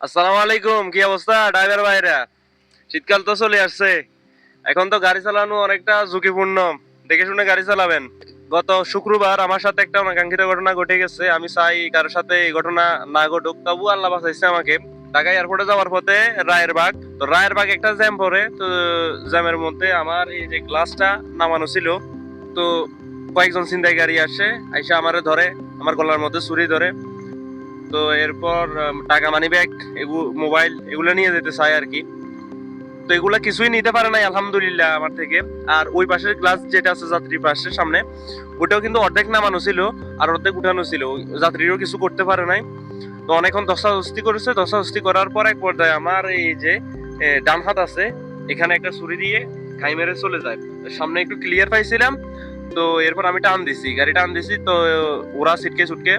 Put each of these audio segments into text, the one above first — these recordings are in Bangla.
আসসালামু আলাইকুম, কি অবস্থা ড্রাইভার ভাইরা? শীতকাল তো চলে আসছে। এখন তো গাড়ি চালানো অনেকটা ঝুঁকিপূর্ণ। দেখে শুনে গাড়ি চালাবেন। গত শুক্রবার আমার সাথে একটা অনাকাঙ্ক্ষিত ঘটনা ঘটে গেছে। আমি চাই কারোর সাথে এই ঘটনা না ঘটুক, তবু আল্লাহ বাঁচাইছে আমাকে। ঢাকা এয়ারপোর্টে যাওয়ার পথে রায়েরবাগ, তো রায়েরবাগ একটা জ্যাম পড়ে। তো জ্যামের মধ্যে আমার এই যে গ্লাসটা নামানো ছিল, তো কয়েকজন ছিনতাইকারী আসে, আইসা আমারে ধরে, আমার গলার মধ্যে ছুরি ধরে। তো এরপর টাকা মানি ব্যাগ, মোবাইল এগুলো নিয়ে যেতে চাই আর কি। তো এগুলা কিছুই নিতে পারে নাই আলহামদুলিল্লাহ আমার থেকে। আর ওই পাশের গ্লাস যেটা আছে যাত্রী পাশের সামনে, ওটাও কিন্তু অর্ধেক নামানো ছিল আর অর্ধেক উঠানো ছিল। যাত্রীরাও কিছু করতে পারে নাই। তো অনেকক্ষণ ধস্তাধস্তি করেছে। ধস্তাধস্তি করার পর এক পর্যায়ে আমার এই যে ডান হাত আছে, এখানে একটা ছুরি দিয়ে ঘাই মেরে চলে যায়। সামনে একটু ক্লিয়ার পাইছিলাম। তো এরপর আমি টান দিছি, গাড়ি টান দিছি, তো ওরা ছিটকে ছুটকে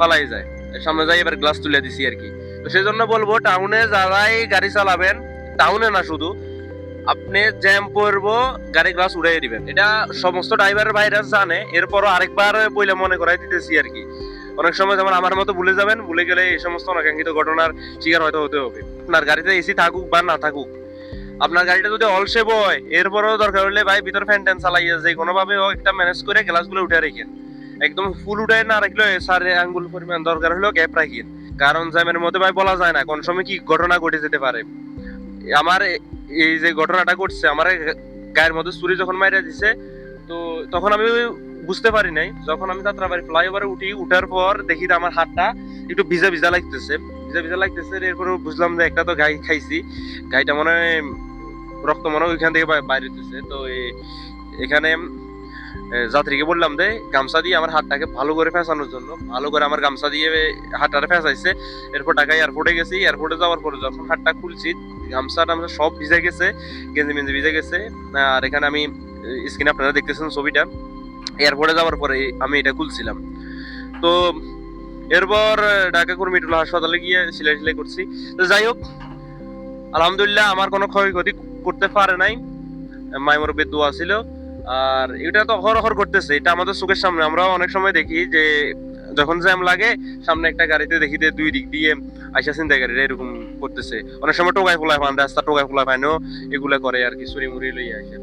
পালাই যায়। সামনে যাই এবার গ্লাস তুলে দিছি আর কি। তো সেই জন্য বলবো, টাউনে যারাই গাড়ি চালাবেন, টাউনে না শুধু, আপনি জ্যাম পড়বো, গাড়ি গ্লাস উড়াই দিবেন। এটা সমস্ত ড্রাইভার ভাইরা জানে, এরপরও আরেকবার বইলে মনে করাই দিতেছি আর কি। অনেক সময় যেমন আমার মতো ভুলে যাবেন, ভুলে গেলে এই সমস্ত অনাকাঙ্ক্ষিত ঘটনার শিকার হয়তো হতে হবে। আপনার গাড়িতে এসি থাকুক বা না থাকুক, আপনার গাড়িটা যদি অলসে বয়, এরপরও দরকার হলে ভাই ভিতর ফ্যান ট্যান চালাইয়া যে কোনোভাবে একটা ম্যানেজ করে গ্লাসগুলো উঠে রেখেন। একদম ফুল উঠে না রাখলেও সাড়ে আঙ্গুল পরিমাণ দরকার হলেও গ্যাপ রাখিন। কারণ জ্যামের মধ্যে ভাই বলা যায় না কোন সময় কি ঘটনা ঘটে যেতে পারে। আমার এই যে ঘটনাটা ঘটছে, আমার গায়ের মধ্যে ছুরি যখন মাইরা দিছে, তো তখন আমি বুঝতে পারি নাই। যখন আমি যাত্রাবাড়ি ফ্লাইওভারে উঠার পর দেখি যে আমার হাতটা একটু ভিজা ভিজা লাগতেছে, ভিজা ভিজা লাগতেছে। এরপরে বুঝলাম যে একটা তো গাই খাইছি, গাইটা মনে হয় রক্ত মনে হয় ওইখান থেকে বাইরে হইতেছে। তো এখানে যাত্রীকে বললাম যে গামছা দিয়ে আমার হাতটাকে ভালো করে ফেঁসানোর জন্য, ভালো করে আমার গামছা দিয়ে হাতটারে ফেঁসাইছে। এরপর ঢাকা এয়ারপোর্টে গেছি। এয়ারপোর্টে যাওয়ার পরে যখন হাতটা খুলছি, গামছা টামছা সব ভিজে গেছে, গেঞ্জি মেঞ্জি ভিজে গেছে। আর এখানে আমি স্ক্রিনে আপনারা দেখতেছেন ছবিটা। এয়ারপোর্টে যাওয়ার পরে আমি এটা খুলছিলাম। তো এরপর ঢাকা কুর্মিটোলা হাসপাতালে গিয়ে সেলাই সেলাই করছি। তো যাই হোক, আলহামদুলিল্লাহ আমার কোনো ক্ষয়ক্ষতি করতে পারে নাই। মাই মুরব্বির দোয়া ছিল। আর এটা তো অহরহ করতেছে, এটা আমাদের চোখের সামনে। আমরা অনেক সময় দেখি যে যখন জ্যাম লাগে, সামনে একটা গাড়িতে দেখি যে দুই দিক দিয়ে আইসা ছিনতাইকারীরা এরকম করতেছে। অনেক সময় টোকাই ফোলায় পান, রাস্তা টোকাই ফোলায় পানও এগুলা করে আর কি, চুরি মুড়ি লইয়া আসে।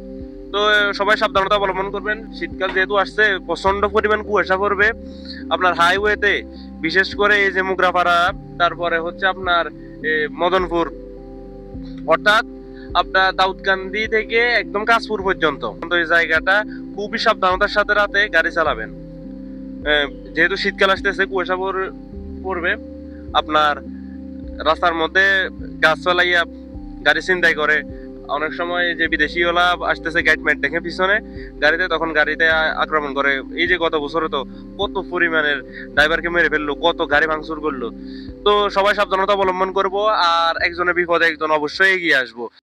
তো সবাই সাবধানতা অবলম্বন করবেন। শীতকাল যেহেতু আসছে, প্রচন্ড পরিমাণ কুয়াশা পড়বে আপনার হাইওয়েতে, বিশেষ করে এই যে মুগরাপাড়া, তারপরে হচ্ছে আপনার মদনপুর, অর্থাৎ আপনার দাউদকান্দি থেকে একদম কাশপুর পর্যন্ত এই জায়গাটা খুবই সাবধানতার সাথে রাতে গাড়ি চালাবেন। যেহেতু শীতকাল আসতেছে, কুয়াশা পড়বে। আপনার রাস্তার মধ্যে গাছ চালাইয়া গাড়ি ছিনতাই করে। অনেক সময় যে বিদেশি ওলা আসতেছে গাইড মাইড দেখে পিছনে গাড়িতে, তখন গাড়িতে আক্রমণ করে। এই যে গত বছরে তো কত পরিমাণের ড্রাইভারকে মেরে ফেললো, কত গাড়ি ভাঙচুর করলো। তো সবাই সাবধানতা অবলম্বন করবো। আর একজনের বিপদে একজন অবশ্যই এগিয়ে আসবো।